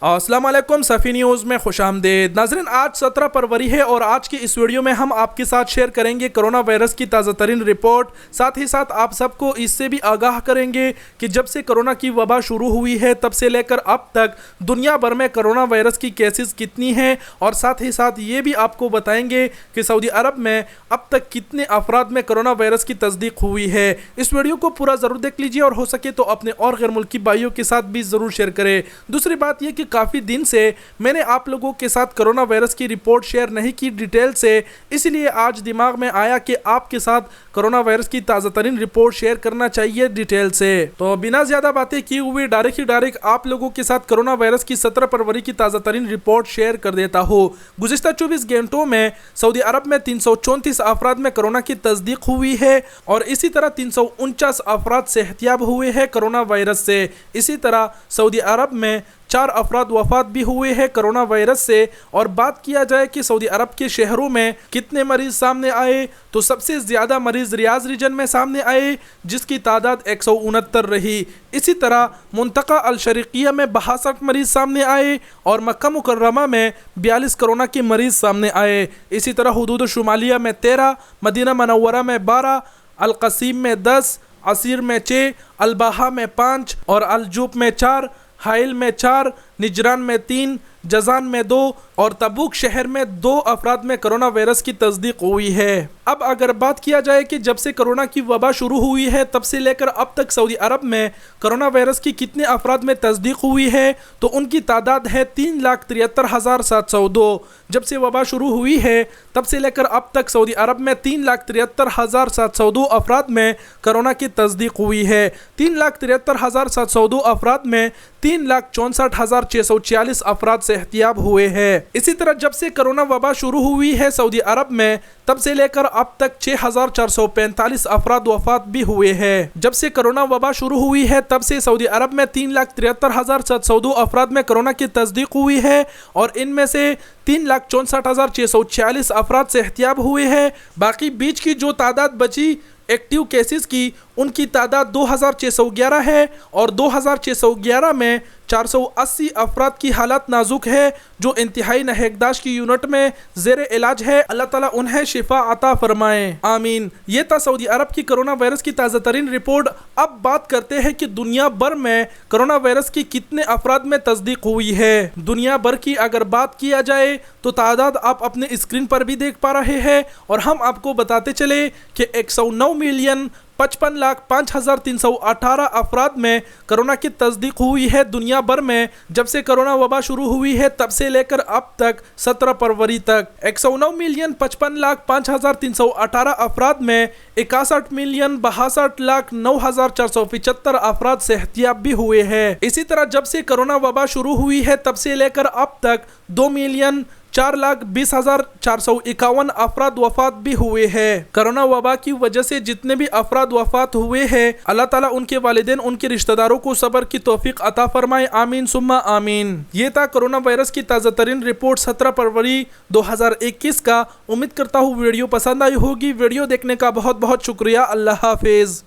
السلام علیکم صفی نیوز میں خوش آمدید ناظرین۔ آج 17 فروری ہے اور آج کی اس ویڈیو میں ہم آپ کے ساتھ شیئر کریں گے کرونا وائرس کی تازہ ترین رپورٹ، ساتھ ہی ساتھ آپ سب کو اس سے بھی آگاہ کریں گے کہ جب سے کرونا کی وبا شروع ہوئی ہے تب سے لے کر اب تک دنیا بھر میں کرونا وائرس کی کیسز کتنی ہیں، اور ساتھ ہی ساتھ یہ بھی آپ کو بتائیں گے کہ سعودی عرب میں اب تک کتنے افراد میں کرونا وائرس کی تصدیق ہوئی ہے۔ اس ویڈیو کو پورا ضرور دیکھ لیجئے اور ہو سکے تو اپنے اور غیر ملکی بھائیوں کے ساتھ بھی ضرور شیئر کریں۔ دوسری بات یہ کہ کافی دن سے میں نے آپ لوگوں کے ساتھ کرونا وائرس کی رپورٹ شیئر نہیں کی ڈیٹیل سے، اس لیے آج دماغ میں آیا کہ آپ کے ساتھ کرونا وائرس کی تازہ ترین رپورٹ شیئر کرنا چاہیے ڈیٹیل سے۔ تو بنا زیادہ باتیں کی ہوئی ڈائریکٹ آپ لوگوں کے ساتھ کرونا وائرس کی 17 فروری کی تازہ ترین رپورٹ شیئر کر دیتا ہوں۔ گزشتہ 24 گھنٹوں میں سعودی عرب میں 334 افراد میں کرونا کی تصدیق ہوئی ہے، اور اسی طرح 349 افراد صحتیاب ہوئے ہیں کرونا وائرس سے۔ اسی طرح سعودی عرب میں 4 افراد وفات بھی ہوئے ہیں کرونا وائرس سے۔ اور بات کیا جائے کہ سعودی عرب کے شہروں میں کتنے مریض سامنے آئے، تو سب سے زیادہ مریض ریاض ریجن میں سامنے آئے جس کی تعداد 169 رہی۔ اسی طرح منطقہ الشرقیہ میں 62 مریض سامنے آئے، اور مکہ مکرمہ میں 42 کرونا کے مریض سامنے آئے۔ اسی طرح حدود شمالیہ میں 13، مدینہ منورہ میں 12، القصیم میں 10، عسیر میں 6، الباحہ میں 5، اور الجوف میں 4، حائل میں 4، نجران میں 3، جازان میں 2، اور تبوک شہر میں 2 افراد میں کرونا وائرس کی تصدیق ہوئی ہے۔ اب اگر بات کیا جائے کہ جب سے کرونا کی وبا شروع ہوئی ہے تب سے لے کر اب تک سعودی عرب میں کرونا وائرس کی کتنے افراد میں تصدیق ہوئی ہے، تو ان کی تعداد ہے 3,73,702۔ جب سے وبا شروع ہوئی ہے تب سے لے کر اب تک سعودی عرب میں 3,73,702 افراد میں کرونا کی تصدیق ہوئی ہے۔ 3,73,702 افراد میں 3,64,646 افراد صحتیاب ہوئے ہیں۔ اسی طرح جب سے کرونا وبا شروع ہوئی ہے سعودی عرب میں تب سے لے کر اب تک 6,445 افراد وفات بھی ہوئے ہیں۔ جب سے کرونا وبا شروع ہوئی ہے تب سے سعودی عرب میں 3,73,702 افراد میں کرونا کی تصدیق ہوئی ہے، اور ان میں سے 3,64,646 افراد صحتیاب ہوئے ہیں۔ باقی بیچ کی جو تعداد بچی ایکٹیو کیسز کی، ان کی تعداد 2,611 ہے، اور 2,611 میں 480 افراد کی حالت نازک ہے جو انتہائی نگہداشت کی یونٹ میں زیر علاج ہے۔ اللہ تعالیٰ انہیں شفا عطا فرمائے، آمین۔ یہ تھا سعودی عرب کی کرونا وائرس کی تازہ ترین رپورٹ۔ اب بات کرتے ہیں کہ دنیا بھر میں کرونا وائرس کی کتنے افراد میں تصدیق ہوئی ہے۔ دنیا بھر کی اگر بات کیا جائے تو تعداد آپ اپنے اسکرین پر بھی دیکھ پا رہے ہیں، اور ہم آپ کو بتاتے چلے کہ 109,55,05,318 افراد میں کرونا کی تصدیق ہوئی ہے دنیا بھر میں۔ جب سے کرونا وبا شروع ہوئی ہے تب سے لے کر اب تک 17 فروری تک 109,55,05,318 افراد میں 61,62,09,475 افراد صحتیاب بھی ہوئے ہیں۔ اسی طرح جب سے کرونا وبا شروع ہوئی ہے تب سے لے کر اب تک 2,04,20,451 افراد وفات بھی ہوئے ہیں۔ کرونا وبا کی وجہ سے جتنے بھی افراد وفات ہوئے ہیں، اللہ تعالیٰ ان کے والدین، ان کے رشتہ داروں کو صبر کی توفیق عطا فرمائے، آمین ثم آمین۔ یہ تھا کرونا وائرس کی تازہ ترین رپورٹ 17 فروری 2021 کا۔ امید کرتا ہوں ویڈیو پسند آئی ہوگی۔ ویڈیو دیکھنے کا بہت بہت شکریہ۔ اللہ حافظ۔